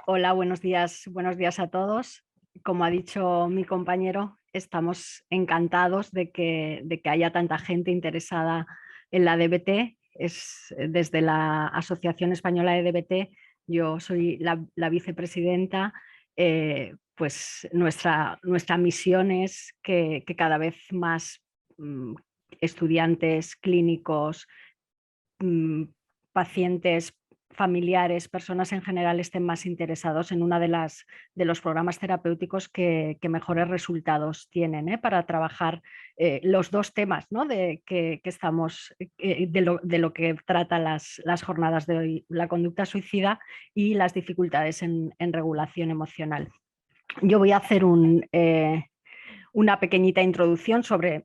Hola, buenos días a todos. Como ha dicho mi compañero, estamos encantados de que haya tanta gente interesada en la DBT. Desde la Asociación Española de DBT, yo soy la vicepresidenta. Pues nuestra misión es que cada vez más mm, estudiantes clínicos, mm, pacientes, familiares, personas en general estén más interesados en una de los programas terapéuticos que mejores resultados tienen, para trabajar los dos temas, ¿no? que estamos, de lo que trata las jornadas de hoy, la conducta suicida y las dificultades en regulación emocional. Yo voy a hacer una pequeñita introducción sobre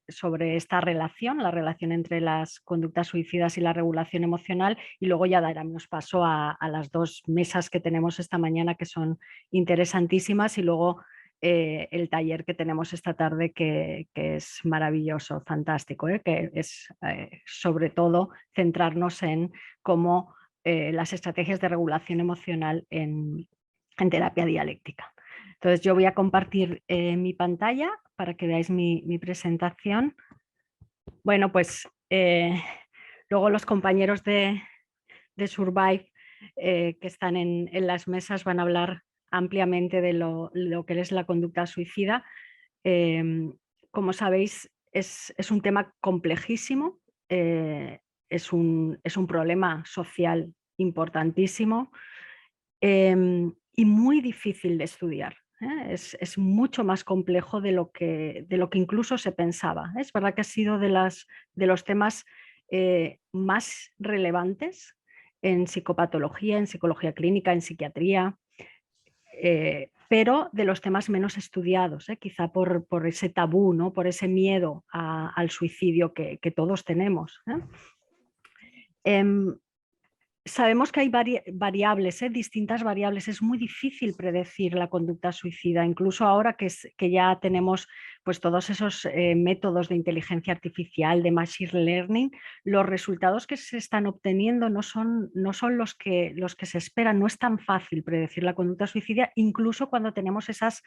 esta relación, la relación entre las conductas suicidas y la regulación emocional, y luego ya daremos paso a las dos mesas que tenemos esta mañana, que son interesantísimas, y luego el taller que tenemos esta tarde, que es maravilloso, fantástico, que es sobre todo centrarnos en cómo las estrategias de regulación emocional en terapia dialéctica. Entonces yo voy a compartir mi pantalla para que veáis mi presentación. Bueno, pues luego los compañeros de Survive que están en las mesas van a hablar ampliamente de lo que es la conducta suicida. Eh, Como sabéis, es un tema complejísimo, es un problema social importantísimo, y muy difícil de estudiar. Es mucho más complejo de lo que incluso se pensaba. Es verdad que ha sido de los temas más relevantes en psicopatología, en psicología clínica, en psiquiatría, pero de los temas menos estudiados, quizá por ese tabú, ¿no? Por ese miedo al suicidio que todos tenemos. Em, Sabemos que hay variables, distintas variables. Es muy difícil predecir la conducta suicida, incluso ahora que ya tenemos pues, todos esos métodos de inteligencia artificial, de machine learning. Los resultados que se están obteniendo no son los que se esperan. No es tan fácil predecir la conducta suicida, incluso cuando tenemos esas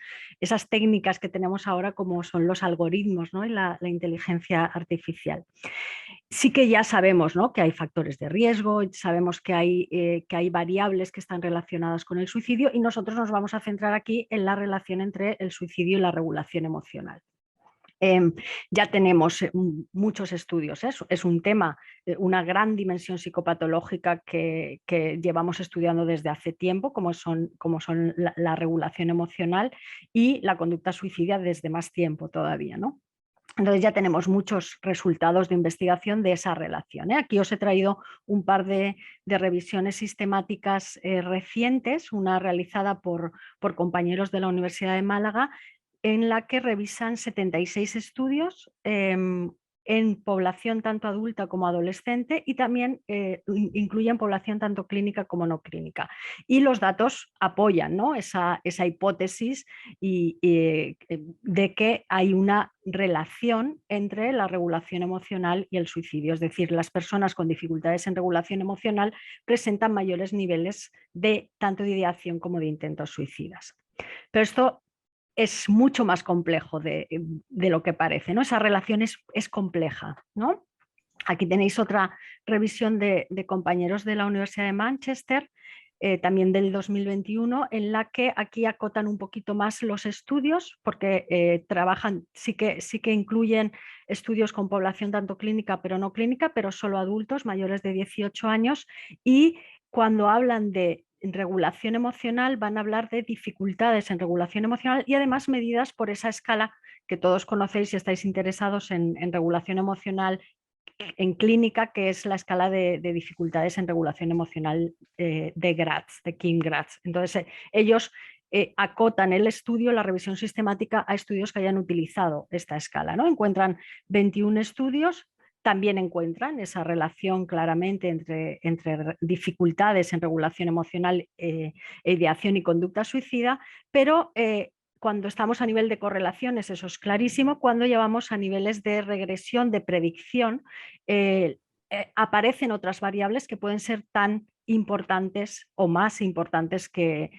técnicas que tenemos ahora, como son los algoritmos, ¿no? Y la inteligencia artificial. Sí que ya sabemos, ¿no? Que hay factores de riesgo, sabemos que hay variables que están relacionadas con el suicidio, y nosotros nos vamos a centrar aquí en la relación entre el suicidio y la regulación emocional. Ya tenemos muchos estudios, es un tema, una gran dimensión psicopatológica que llevamos estudiando desde hace tiempo, como son la regulación emocional y la conducta suicida desde más tiempo todavía, ¿no? Entonces ya tenemos muchos resultados de investigación de esa relación. Aquí os he traído un par de revisiones sistemáticas recientes, una realizada por compañeros de la Universidad de Málaga, en la que revisan 76 estudios en población tanto adulta como adolescente, y también incluyen población tanto clínica como no clínica. Y los datos apoyan, ¿no? esa hipótesis de que hay una relación entre la regulación emocional y el suicidio. Es decir, las personas con dificultades en regulación emocional presentan mayores niveles de tanto de ideación como de intentos suicidas. Pero esto es mucho más complejo de lo que parece, ¿no? Esa relación es compleja, ¿no? Aquí tenéis otra revisión de compañeros de la Universidad de Manchester, también del 2021, en la que aquí acotan un poquito más los estudios, porque trabajan, sí que incluyen estudios con población tanto clínica pero no clínica, pero solo adultos mayores de 18 años, y cuando hablan de regulación emocional van a hablar de dificultades en regulación emocional, y además medidas por esa escala que todos conocéis si estáis interesados en regulación emocional en clínica, que es la escala de dificultades en regulación emocional de Gratz, de Kim Gratz. Entonces, ellos acotan el estudio, la revisión sistemática, a estudios que hayan utilizado esta escala, ¿no? Encuentran 21 estudios, también encuentran esa relación claramente entre dificultades en regulación emocional, ideación y conducta suicida, pero cuando estamos a nivel de correlaciones eso es clarísimo. Cuando llevamos a niveles de regresión, de predicción, aparecen otras variables que pueden ser tan importantes o más importantes que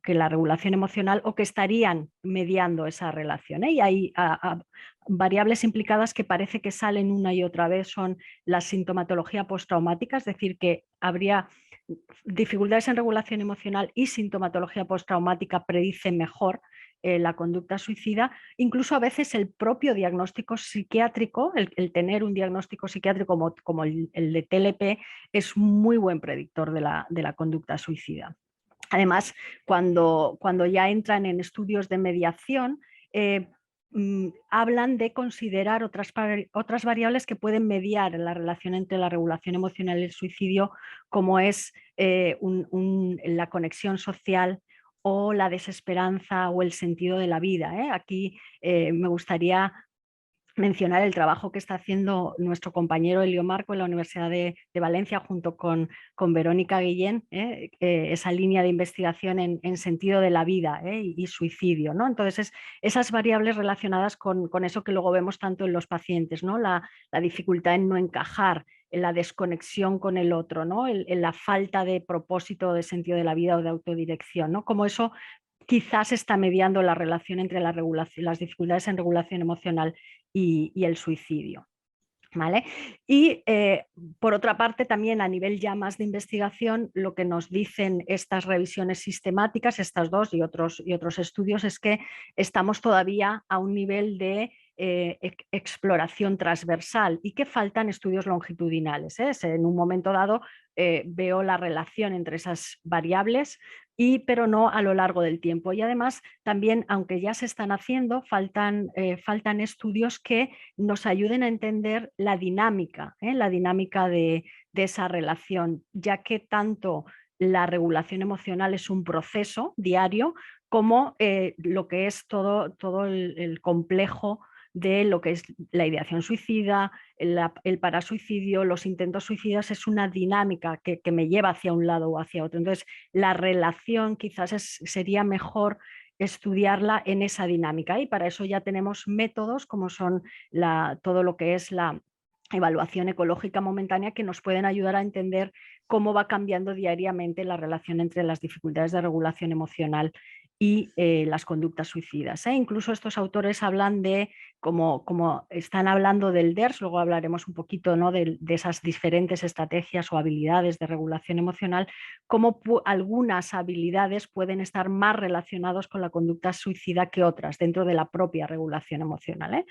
la regulación emocional o que estarían mediando esa relación. Y hay variables implicadas que parece que salen una y otra vez, son la sintomatología postraumática, es decir, que habría dificultades en regulación emocional y sintomatología postraumática predicen mejor la conducta suicida, incluso a veces el propio diagnóstico psiquiátrico, el tener un diagnóstico psiquiátrico como el de TLP, es muy buen predictor de la conducta suicida. Además, cuando ya entran en estudios de mediación, hablan de considerar otras variables que pueden mediar la relación entre la regulación emocional y el suicidio, como es la conexión social o la desesperanza o el sentido de la vida. Aquí me gustaría mencionar el trabajo que está haciendo nuestro compañero Elio Marco en la Universidad de Valencia junto con Verónica Guillén, esa línea de investigación en sentido de la vida y suicidio, ¿no? Entonces, esas variables relacionadas con eso que luego vemos tanto en los pacientes, ¿no? La dificultad en no encajar, en la desconexión con el otro, ¿no? En la falta de propósito, de sentido de la vida o de autodirección, ¿no? Como eso quizás está mediando la relación entre la regulación, las dificultades en regulación emocional y el suicidio. ¿Vale? Y por otra parte, también a nivel ya más de investigación, lo que nos dicen estas revisiones sistemáticas, estas dos y otros estudios, es que estamos todavía a un nivel de exploración transversal y que faltan estudios longitudinales. En un momento dado veo la relación entre esas variables, pero no a lo largo del tiempo. Y además, también, aunque ya se están haciendo, faltan estudios que nos ayuden a entender la dinámica de esa relación, ya que tanto la regulación emocional es un proceso diario como lo que es todo el complejo de lo que es la ideación suicida, el parasuicidio, los intentos suicidas, es una dinámica que me lleva hacia un lado o hacia otro. Entonces, la relación quizás sería mejor estudiarla en esa dinámica y para eso ya tenemos métodos como son todo lo que es la evaluación ecológica momentánea que nos pueden ayudar a entender cómo va cambiando diariamente la relación entre las dificultades de regulación emocional y las conductas suicidas. Incluso estos autores hablan de, como están hablando del DERS, luego hablaremos un poquito, ¿no?, de esas diferentes estrategias o habilidades de regulación emocional, cómo algunas habilidades pueden estar más relacionadas con la conducta suicida que otras dentro de la propia regulación emocional.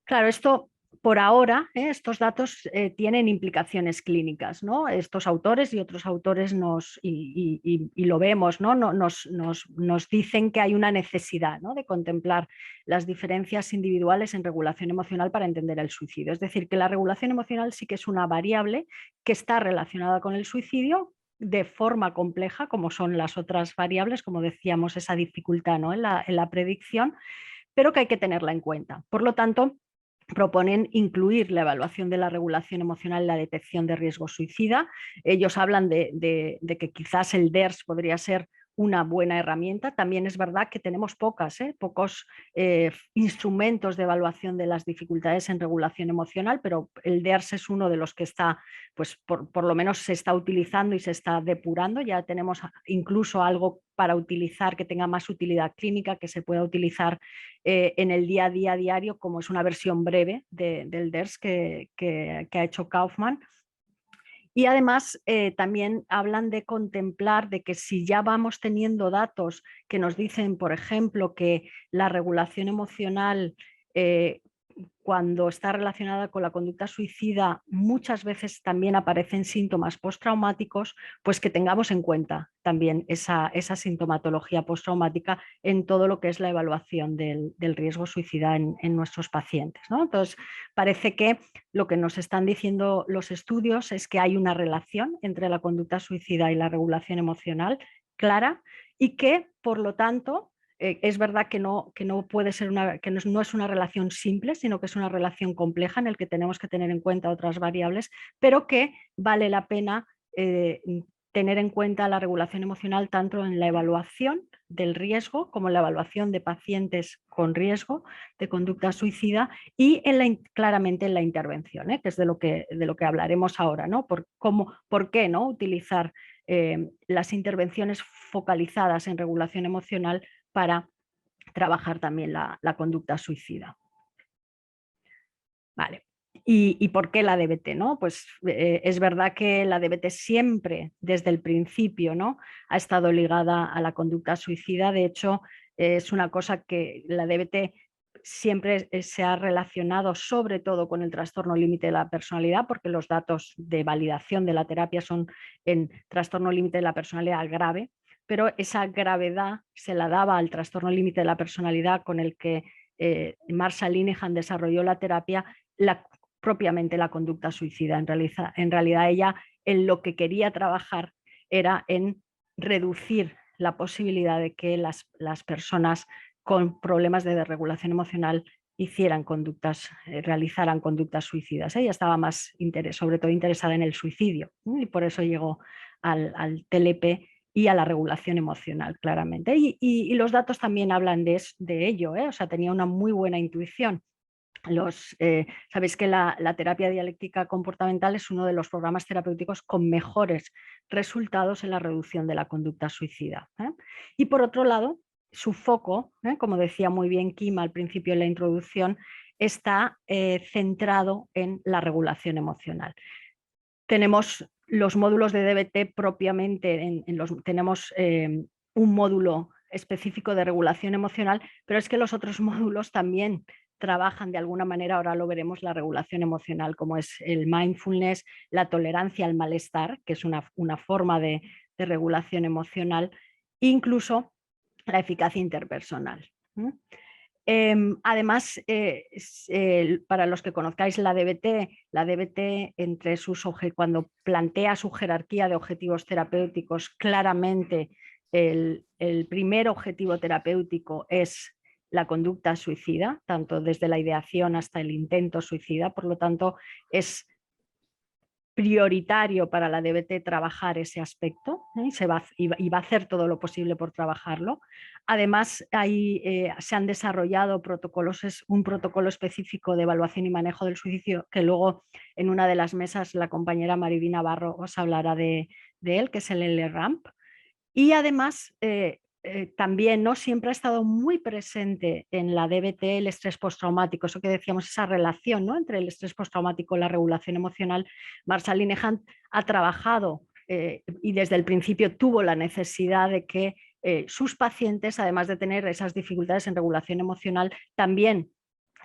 Claro, esto por ahora, estos datos tienen implicaciones clínicas, ¿no? Estos autores y otros autores y lo vemos, ¿no? Nos dicen que hay una necesidad, ¿no?, de contemplar las diferencias individuales en regulación emocional para entender el suicidio. Es decir, que la regulación emocional sí que es una variable que está relacionada con el suicidio de forma compleja, como son las otras variables, como decíamos, esa dificultad, ¿no?, en la predicción, pero que hay que tenerla en cuenta. Por lo tanto, proponen incluir la evaluación de la regulación emocional en la detección de riesgo suicida. Ellos hablan de que quizás el DERS podría ser una buena herramienta. También es verdad que tenemos pocos instrumentos de evaluación de las dificultades en regulación emocional, pero el DERS es uno de los que está, pues por lo menos se está utilizando y se está depurando. Ya tenemos incluso algo para utilizar que tenga más utilidad clínica, que se pueda utilizar en el día a día diario, como es una versión breve del DERS que ha hecho Kaufman. Y además también hablan de contemplar de que si ya vamos teniendo datos que nos dicen, por ejemplo, que la regulación emocional cuando está relacionada con la conducta suicida muchas veces también aparecen síntomas postraumáticos, pues que tengamos en cuenta también esa sintomatología postraumática en todo lo que es la evaluación del riesgo suicida en nuestros pacientes, ¿no? Entonces, parece que lo que nos están diciendo los estudios es que hay una relación entre la conducta suicida y la regulación emocional clara y que, por lo tanto, es verdad que no puede ser que no es una relación simple, sino que es una relación compleja en la que tenemos que tener en cuenta otras variables, pero que vale la pena tener en cuenta la regulación emocional tanto en la evaluación del riesgo como en la evaluación de pacientes con riesgo de conducta suicida y claramente en la intervención, que es de lo que hablaremos ahora, ¿no? ¿Por qué no utilizar las intervenciones focalizadas en regulación emocional para trabajar también la conducta suicida? Vale. ¿Y por qué la DBT? ¿No? Pues es verdad que la DBT siempre, desde el principio, ¿no?, ha estado ligada a la conducta suicida. De hecho, es una cosa que la DBT siempre se ha relacionado sobre todo con el trastorno límite de la personalidad, porque los datos de validación de la terapia son en trastorno límite de la personalidad grave, pero esa gravedad se la daba al trastorno límite de la personalidad con el que Marsha Linehan desarrolló la terapia, propiamente la conducta suicida. En realidad ella en lo que quería trabajar era en reducir la posibilidad de que las personas con problemas de desregulación emocional realizaran conductas suicidas. Ella estaba más sobre todo interesada en el suicidio, y por eso llegó al TLP y a la regulación emocional, claramente. Y los datos también hablan de ello, o sea, tenía una muy buena intuición. Sabéis que la terapia dialéctica comportamental es uno de los programas terapéuticos con mejores resultados en la reducción de la conducta suicida. Y por otro lado, su foco, como decía muy bien Kim al principio en la introducción, está centrado en la regulación emocional. Tenemos los módulos de DBT propiamente, tenemos un módulo específico de regulación emocional, pero es que los otros módulos también trabajan de alguna manera, ahora lo veremos, la regulación emocional, como es el mindfulness, la tolerancia al malestar, que es una forma de regulación emocional, incluso la eficacia interpersonal. Además, para los que conozcáis la DBT cuando plantea su jerarquía de objetivos terapéuticos, claramente el primer objetivo terapéutico es la conducta suicida, tanto desde la ideación hasta el intento suicida. Por lo tanto, es prioritario para la DBT trabajar ese aspecto, y va a hacer todo lo posible por trabajarlo. Además, se han desarrollado un protocolo específico de evaluación y manejo del suicidio, que luego en una de las mesas la compañera Mariby Navarro os hablará de él, que es el LRAMP. Y además, también, ¿no?, siempre ha estado muy presente en la DBT el estrés postraumático, eso que decíamos, esa relación, ¿no?, entre el estrés postraumático y la regulación emocional. Marsha Linehan ha trabajado y desde el principio tuvo la necesidad de que sus pacientes, además de tener esas dificultades en regulación emocional, también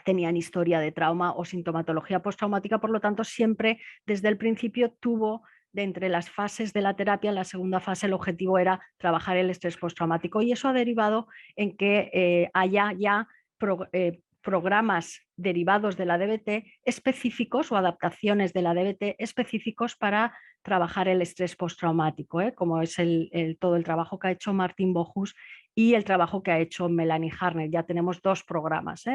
tenían historia de trauma o sintomatología postraumática. Por lo tanto, siempre desde el principio tuvo, de entre las fases de la terapia, en la segunda fase el objetivo era trabajar el estrés postraumático, y eso ha derivado en que haya ya programas derivados de la DBT específicos o adaptaciones de la DBT específicos para trabajar el estrés postraumático, como es todo el trabajo que ha hecho Martin Bohus y el trabajo que ha hecho Melanie Harner. Ya tenemos 2 programas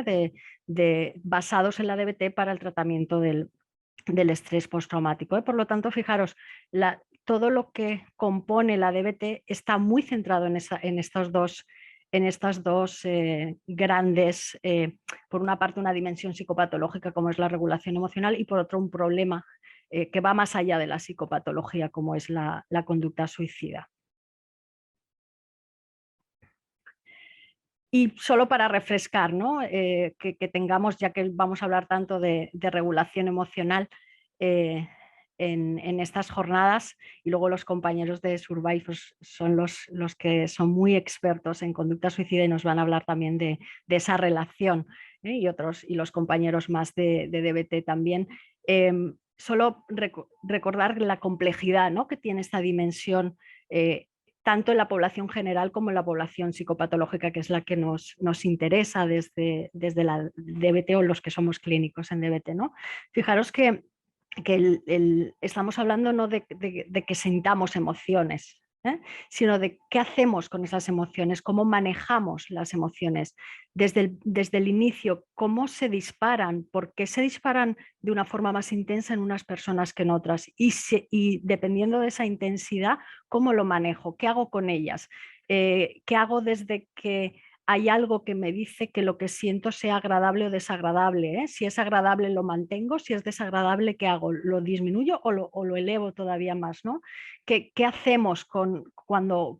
basados en la DBT para el tratamiento del estrés postraumático. Por lo tanto, fijaros, todo lo que compone la DBT está muy centrado en estas dos grandes, por una parte una dimensión psicopatológica como es la regulación emocional, y por otro un problema que va más allá de la psicopatología como es la conducta suicida. Y solo para refrescar, ¿no?, que tengamos, ya que vamos a hablar tanto de regulación emocional en estas jornadas, y luego los compañeros de Survive son los que son muy expertos en conducta suicida y nos van a hablar también de esa relación, y los compañeros más de DBT también. Solo recordar la complejidad, ¿no?, que tiene esta dimensión tanto en la población general como en la población psicopatológica, que es la que nos interesa desde la DBT o los que somos clínicos en DBT, ¿no? Fijaros que estamos hablando no de que sintamos emociones, sino de qué hacemos con esas emociones, cómo manejamos las emociones desde el inicio, cómo se disparan, por qué se disparan de una forma más intensa en unas personas que en otras y dependiendo de esa intensidad, cómo lo manejo, qué hago con ellas, qué hago desde que hay algo que me dice que lo que siento sea agradable o desagradable. Si es agradable lo mantengo, si es desagradable, ¿qué hago? ¿Lo disminuyo o lo elevo todavía más? ¿No? ¿Qué hacemos cuando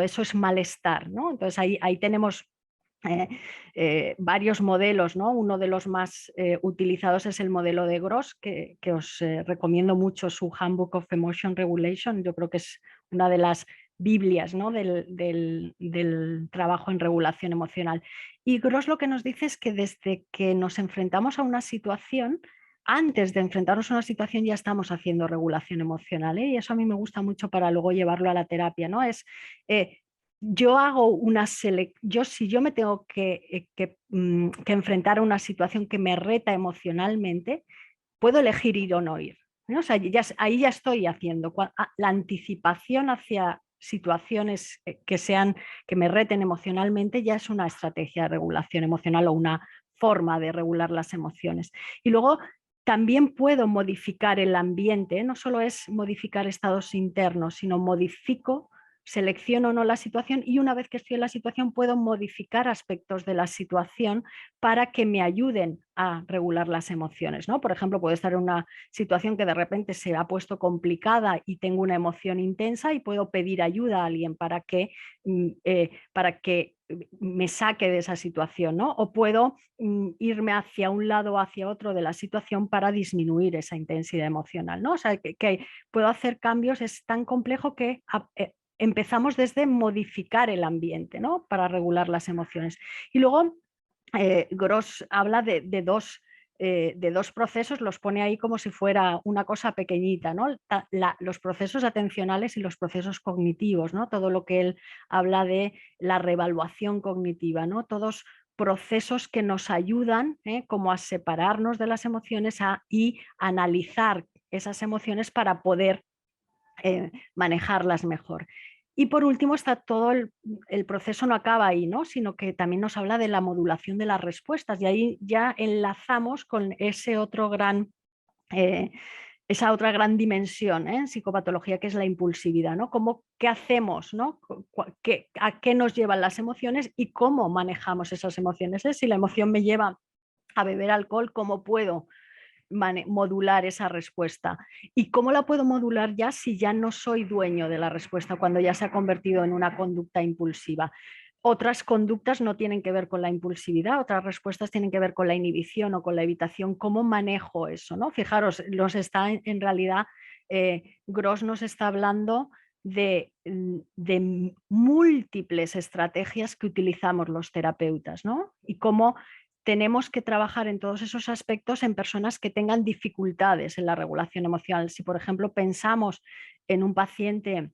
eso es malestar? ¿No? Entonces ahí tenemos eh, varios modelos, ¿no? Uno de los más utilizados es el modelo de Gross, que os recomiendo mucho su Handbook of Emotion Regulation. Yo creo que es una de las Biblias, ¿no? del trabajo en regulación emocional. Y Gross lo que nos dice es que desde que nos enfrentamos a una situación, antes de enfrentarnos a una situación ya estamos haciendo regulación emocional, ¿eh? Y eso a mí me gusta mucho para luego llevarlo a la terapia, ¿no? Es yo hago una selección, si yo me tengo que enfrentar a una situación que me reta emocionalmente, puedo elegir ir o no ir, ¿no? O sea, ahí ya estoy haciendo la anticipación hacia situaciones que me reten emocionalmente, ya es una estrategia de regulación emocional o una forma de regular las emociones. Y luego también puedo modificar el ambiente, ¿eh? No solo es modificar estados internos, sino modifico, selecciono o no la situación y una vez que estoy en la situación puedo modificar aspectos de la situación para que me ayuden a regular las emociones, ¿no? Por ejemplo, puedo estar en una situación que de repente se ha puesto complicada y tengo una emoción intensa y puedo pedir ayuda a alguien para que me saque de esa situación, ¿no? O puedo irme hacia un lado o hacia otro de la situación para disminuir esa intensidad emocional, ¿no? O sea, que puedo hacer cambios, es tan complejo que empezamos desde modificar el ambiente, ¿no? Para regular las emociones. Y luego Gross habla de dos procesos, los pone ahí como si fuera una cosa pequeñita, ¿no? Los procesos atencionales y los procesos cognitivos, ¿no? Todo lo que él habla de la reevaluación cognitiva, ¿no? Todos procesos que nos ayudan como a separarnos de las emociones y analizar esas emociones para poder manejarlas mejor. Y por último está todo el proceso no acaba ahí, ¿no? Sino que también nos habla de la modulación de las respuestas y ahí ya enlazamos con esa otra gran dimensión en psicopatología que es la impulsividad, ¿no? ¿Qué hacemos? ¿No? ¿A qué nos llevan las emociones y cómo manejamos esas emociones? Si la emoción me lleva a beber alcohol, ¿cómo puedo modular esa respuesta? ¿Y cómo la puedo modular ya si ya no soy dueño de la respuesta, cuando ya se ha convertido en una conducta impulsiva? Otras conductas no tienen que ver con la impulsividad, otras respuestas tienen que ver con la inhibición o con la evitación. ¿Cómo manejo eso? ¿No? Fijaros, en realidad, Gross nos está hablando de múltiples estrategias que utilizamos los terapeutas, ¿no? Y cómo tenemos que trabajar en todos esos aspectos en personas que tengan dificultades en la regulación emocional. Si, por ejemplo, pensamos en un paciente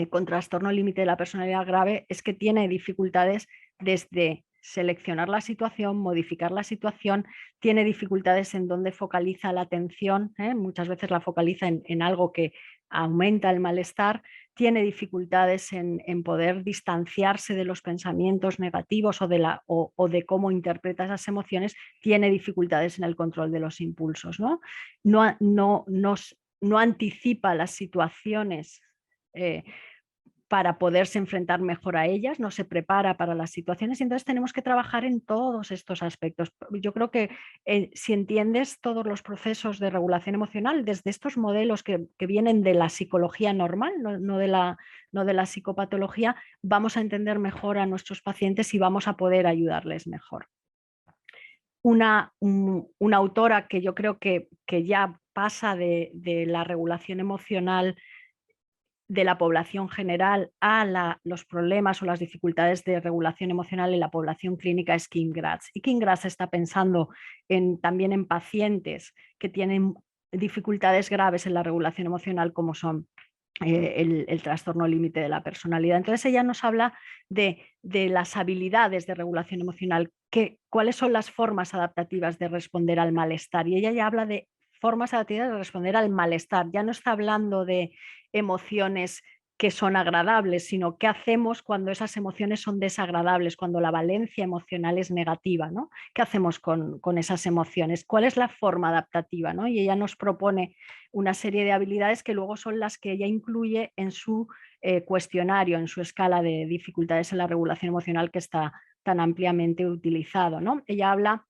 con trastorno límite de la personalidad grave, es que tiene dificultades desde seleccionar la situación, modificar la situación, tiene dificultades en dónde focaliza la atención, muchas veces la focaliza en algo que aumenta el malestar, tiene dificultades en poder distanciarse de los pensamientos negativos o de cómo interpreta esas emociones, tiene dificultades en el control de los impulsos, ¿no? No anticipa las situaciones eh, para poderse enfrentar mejor a ellas, no se prepara para las situaciones y entonces tenemos que trabajar en todos estos aspectos. Yo creo que si entiendes todos los procesos de regulación emocional desde estos modelos que vienen de la psicología normal, no de la psicopatología, vamos a entender mejor a nuestros pacientes y vamos a poder ayudarles mejor. Una autora que yo creo que ya pasa de la regulación emocional de la población general a los problemas o las dificultades de regulación emocional en la población clínica es Kim Gratz. Y Kim Gratz está pensando también en pacientes que tienen dificultades graves en la regulación emocional como son el trastorno límite de la personalidad. Entonces ella nos habla de las habilidades de regulación emocional, cuáles son las formas adaptativas de responder al malestar. Y ella ya habla de formas adaptativas de responder al malestar. Ya no está hablando de emociones que son agradables, sino qué hacemos cuando esas emociones son desagradables, cuando la valencia emocional es negativa, ¿no? ¿Qué hacemos con esas emociones? ¿Cuál es la forma adaptativa, ¿no? Y ella nos propone una serie de habilidades que luego son las que ella incluye en su cuestionario, en su escala de dificultades en la regulación emocional que está tan ampliamente utilizado, ¿no? Ella habla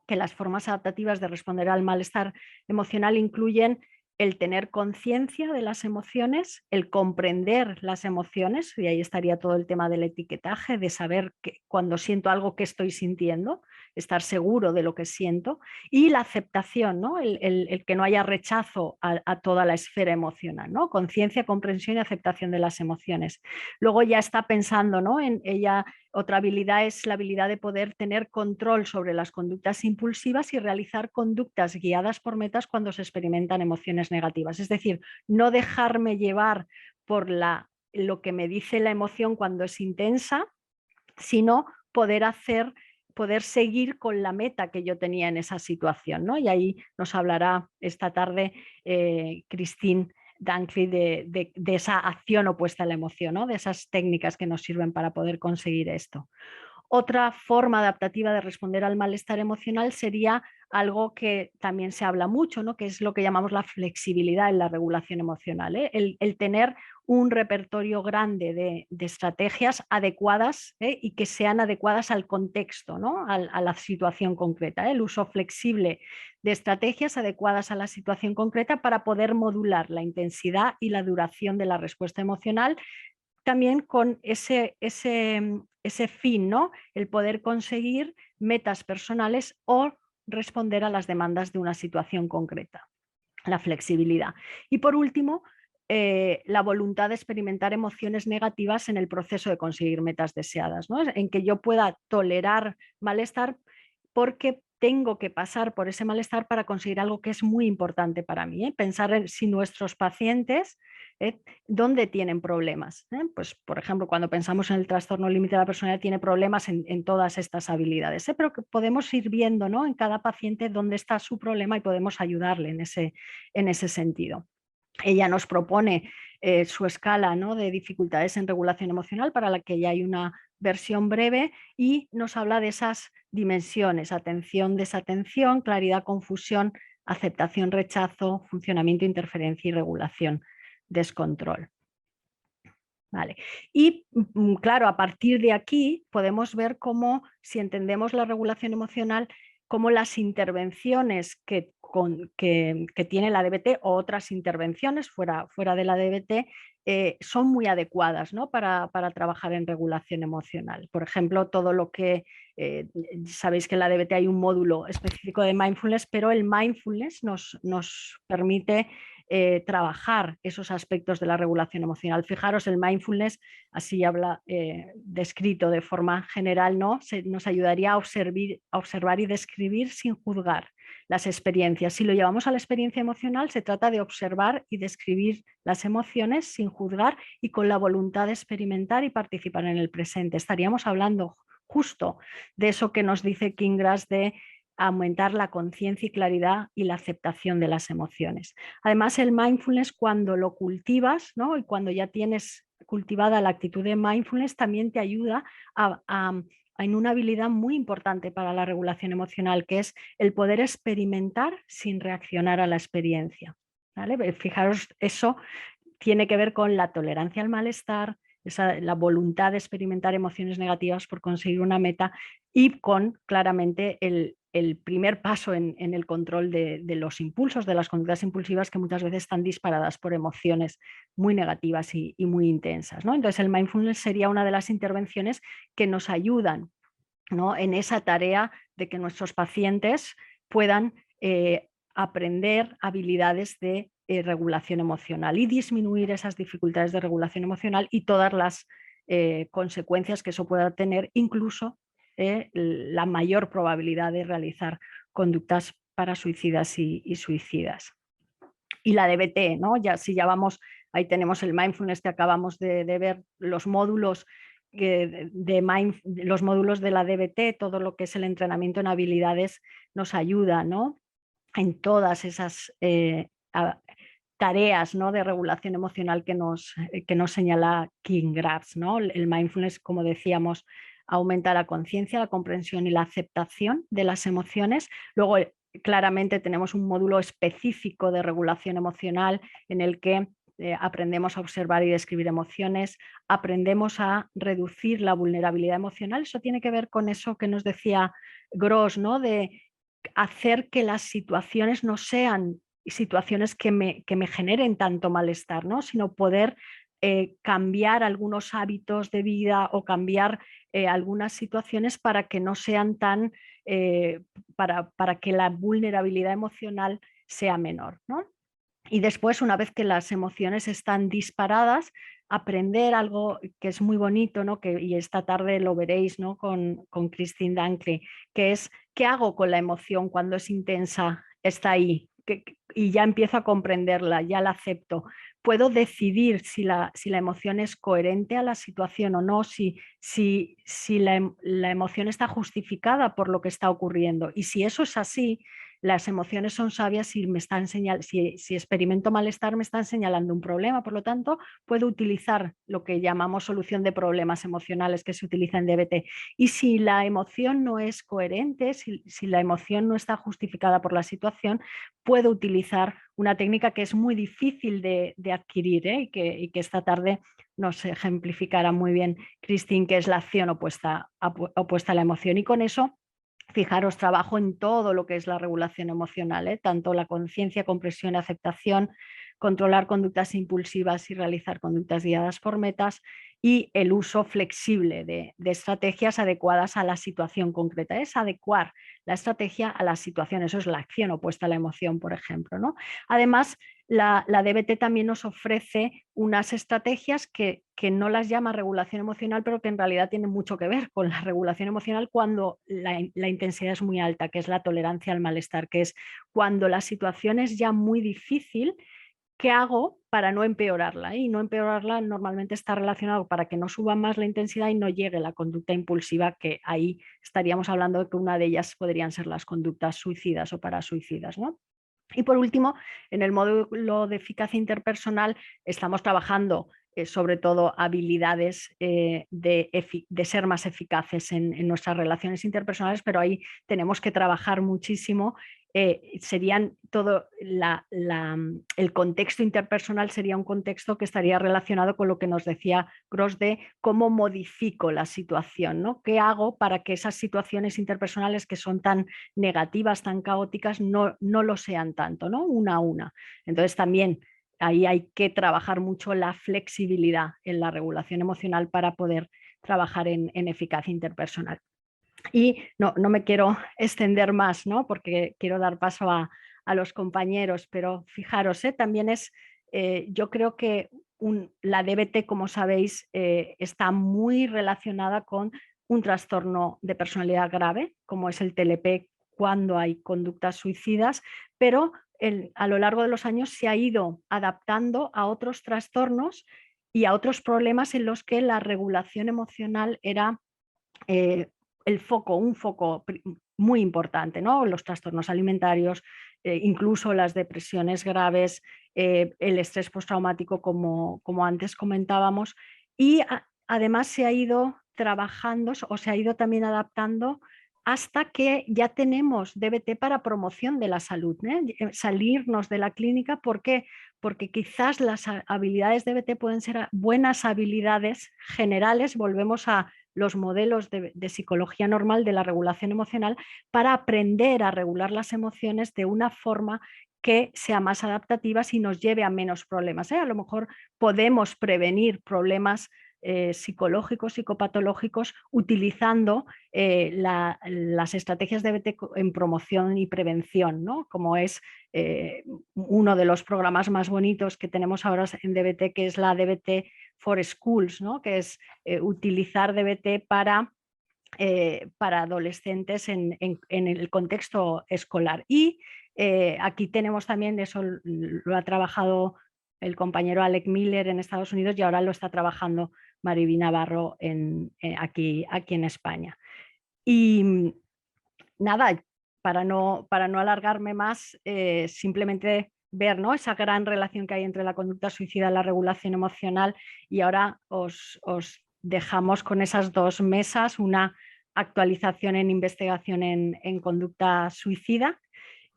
que las formas adaptativas de responder al malestar emocional incluyen el tener conciencia de las emociones, el comprender las emociones, y ahí estaría todo el tema del etiquetaje, de saber que cuando siento algo que estoy sintiendo, estar seguro de lo que siento, y la aceptación, ¿no? El que no haya rechazo a toda la esfera emocional, ¿no? Conciencia, comprensión y aceptación de las emociones. Luego ya está pensando, ¿no? En ella. Otra habilidad es la habilidad de poder tener control sobre las conductas impulsivas y realizar conductas guiadas por metas cuando se experimentan emociones negativas. Es decir, no dejarme llevar por lo que me dice la emoción cuando es intensa, sino poder seguir con la meta que yo tenía en esa situación, ¿no? Y ahí nos hablará esta tarde Christine Dunkley de esa acción opuesta a la emoción, ¿no? De esas técnicas que nos sirven para poder conseguir esto. Otra forma adaptativa de responder al malestar emocional sería algo que también se habla mucho, ¿no? Que es lo que llamamos la flexibilidad en la regulación emocional, ¿eh? El tener un repertorio grande de estrategias adecuadas, ¿eh? Y que sean adecuadas al contexto, ¿no? A la situación concreta, ¿eh? El uso flexible de estrategias adecuadas a la situación concreta para poder modular la intensidad y la duración de la respuesta emocional, también con ese fin, ¿no? El poder conseguir metas personales o responder a las demandas de una situación concreta, la flexibilidad. Y por último, la voluntad de experimentar emociones negativas en el proceso de conseguir metas deseadas, ¿no? En que yo pueda tolerar malestar porque tengo que pasar por ese malestar para conseguir algo que es muy importante para mí, ¿eh? Pensar en si nuestros pacientes, ¿dónde tienen problemas? Pues, por ejemplo, cuando pensamos en el trastorno límite de la personalidad, tiene problemas en todas estas habilidades, pero que podemos ir viendo, ¿no? En cada paciente dónde está su problema y podemos ayudarle en ese sentido. Ella nos propone su escala, ¿no? De dificultades en regulación emocional, para la que ya hay una versión breve, y nos habla de esas dimensiones: atención, desatención, claridad, confusión, aceptación, rechazo, funcionamiento, interferencia y regulación, descontrol. Vale. Y claro, a partir de aquí podemos ver cómo, si entendemos la regulación emocional, cómo las intervenciones que tiene la DBT o otras intervenciones fuera de la DBT son muy adecuadas, ¿no? Para trabajar en regulación emocional. Por ejemplo, todo lo que sabéis que en la DBT hay un módulo específico de mindfulness, pero el mindfulness nos permite trabajar esos aspectos de la regulación emocional. Fijaros, el mindfulness, así habla descrito de forma general, ¿no? Nos ayudaría a observar y describir sin juzgar las experiencias. Si lo llevamos a la experiencia emocional, se trata de observar y describir las emociones sin juzgar y con la voluntad de experimentar y participar en el presente. Estaríamos hablando justo de eso que nos dice Kim Grass, de aumentar la conciencia y claridad y la aceptación de las emociones. Además, el mindfulness, cuando lo cultivas, ¿no? Y cuando ya tienes cultivada la actitud de mindfulness, también te ayuda en una habilidad muy importante para la regulación emocional, que es el poder experimentar sin reaccionar a la experiencia. ¿Vale? Fijaros, eso tiene que ver con la tolerancia al malestar, la voluntad de experimentar emociones negativas por conseguir una meta, y con claramente el primer paso en el control de los impulsos, de las conductas impulsivas, que muchas veces están disparadas por emociones muy negativas y muy intensas, ¿no? Entonces el mindfulness sería una de las intervenciones que nos ayudan, ¿no? En esa tarea de que nuestros pacientes puedan aprender habilidades de regulación emocional y disminuir esas dificultades de regulación emocional y todas las consecuencias que eso pueda tener, incluso la mayor probabilidad de realizar conductas parasuicidas y suicidas. Y la DBT, ¿no? Si ya vamos, ahí tenemos el mindfulness que acabamos de ver, los módulos los módulos de la DBT, todo lo que es el entrenamiento en habilidades nos ayuda, ¿no? En todas esas tareas, ¿no?, de regulación emocional que nos señala Kim Gratz, ¿no? El mindfulness, como decíamos, aumenta la conciencia, la comprensión y la aceptación de las emociones. Luego, claramente tenemos un módulo específico de regulación emocional en el que aprendemos a observar y describir emociones, aprendemos a reducir la vulnerabilidad emocional. Eso tiene que ver con eso que nos decía Gross, ¿no?, de hacer que las situaciones no sean situaciones que me generen tanto malestar, ¿no?, sino poder cambiar algunos hábitos de vida o cambiar algunas situaciones para que no sean tan, para que la vulnerabilidad emocional sea menor, ¿no? Y después, una vez que las emociones están disparadas, aprender algo que es muy bonito, ¿no?, y esta tarde lo veréis, ¿no?, con Christine Dankley, que es ¿qué hago con la emoción cuando es intensa? Está ahí y ya empiezo a comprenderla, ya la acepto. Puedo decidir si la emoción es coherente a la situación o no, si la emoción está justificada por lo que está ocurriendo. Y si eso es así, las emociones son sabias si experimento malestar me están señalando un problema. Por lo tanto, puedo utilizar lo que llamamos solución de problemas emocionales que se utiliza en DBT. Y si la emoción no es coherente, si la emoción no está justificada por la situación, puedo utilizar una técnica que es muy difícil de adquirir, y que esta tarde nos ejemplificará muy bien Christine, que es la acción opuesta a la emoción. Y con eso, fijaros, trabajo en todo lo que es la regulación emocional, tanto la conciencia, comprensión y aceptación, controlar conductas impulsivas y realizar conductas guiadas por metas, y el uso flexible de estrategias adecuadas a la situación concreta. Es adecuar la estrategia a la situación, eso es la acción opuesta a la emoción, por ejemplo, ¿no? Además, la DBT también nos ofrece unas estrategias que no las llama regulación emocional, pero que en realidad tienen mucho que ver con la regulación emocional cuando la intensidad es muy alta, que es la tolerancia al malestar, que es cuando la situación es ya muy difícil. ¿Qué hago para no empeorarla? Y no empeorarla normalmente está relacionado para que no suba más la intensidad y no llegue la conducta impulsiva, que ahí estaríamos hablando de que una de ellas podrían ser las conductas suicidas o parasuicidas, ¿no? Y por último, en el módulo de eficacia interpersonal estamos trabajando sobre todo habilidades de ser más eficaces en nuestras relaciones interpersonales, pero ahí tenemos que trabajar muchísimo. Serían todo el contexto interpersonal sería un contexto que estaría relacionado con lo que nos decía Gross de cómo modifico la situación, ¿no? ¿Qué hago para que esas situaciones interpersonales que son tan negativas, tan caóticas, no lo sean tanto, ¿no? Una a una. Entonces también ahí hay que trabajar mucho la flexibilidad en la regulación emocional para poder trabajar en eficacia interpersonal. Y no me quiero extender más, ¿no?, porque quiero dar paso a los compañeros, pero fijaros, también yo creo que la DBT, como sabéis, está muy relacionada con un trastorno de personalidad grave, como es el TLP cuando hay conductas suicidas, pero a lo largo de los años se ha ido adaptando a otros trastornos y a otros problemas en los que la regulación emocional era eh, un foco muy importante, ¿no? Los trastornos alimentarios, incluso las depresiones graves, el estrés postraumático, como antes comentábamos, y además se ha ido trabajando o se ha ido también adaptando hasta que ya tenemos DBT para promoción de la salud, salirnos de la clínica. ¿Por qué? Porque quizás las habilidades DBT pueden ser buenas habilidades generales, volvemos a los modelos de psicología normal de la regulación emocional, para aprender a regular las emociones de una forma que sea más adaptativa y nos lleve a menos problemas. A lo mejor podemos prevenir problemas psicológicos, psicopatológicos, utilizando las estrategias de DBT en promoción y prevención, ¿no? Como es uno de los programas más bonitos que tenemos ahora en DBT, que es la DBT for Schools, ¿no?, que es utilizar DBT para adolescentes en el contexto escolar. Y aquí tenemos también, eso lo ha trabajado el compañero Alec Miller en Estados Unidos y ahora lo está trabajando Mariby Navarro aquí en España. Y nada, para no alargarme más, simplemente ver, ¿no?, esa gran relación que hay entre la conducta suicida y la regulación emocional, y ahora os dejamos con esas dos mesas, una actualización en investigación en conducta suicida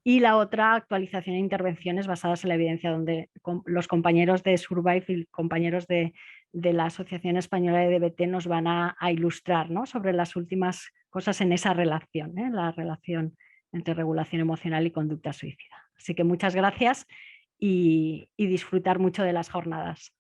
y la otra actualización en intervenciones basadas en la evidencia, donde los compañeros de Survive y compañeros de la Asociación Española de DBT nos van a ilustrar, ¿no?, sobre las últimas cosas en esa relación, la relación entre regulación emocional y conducta suicida. Así que muchas gracias y disfrutar mucho de las jornadas.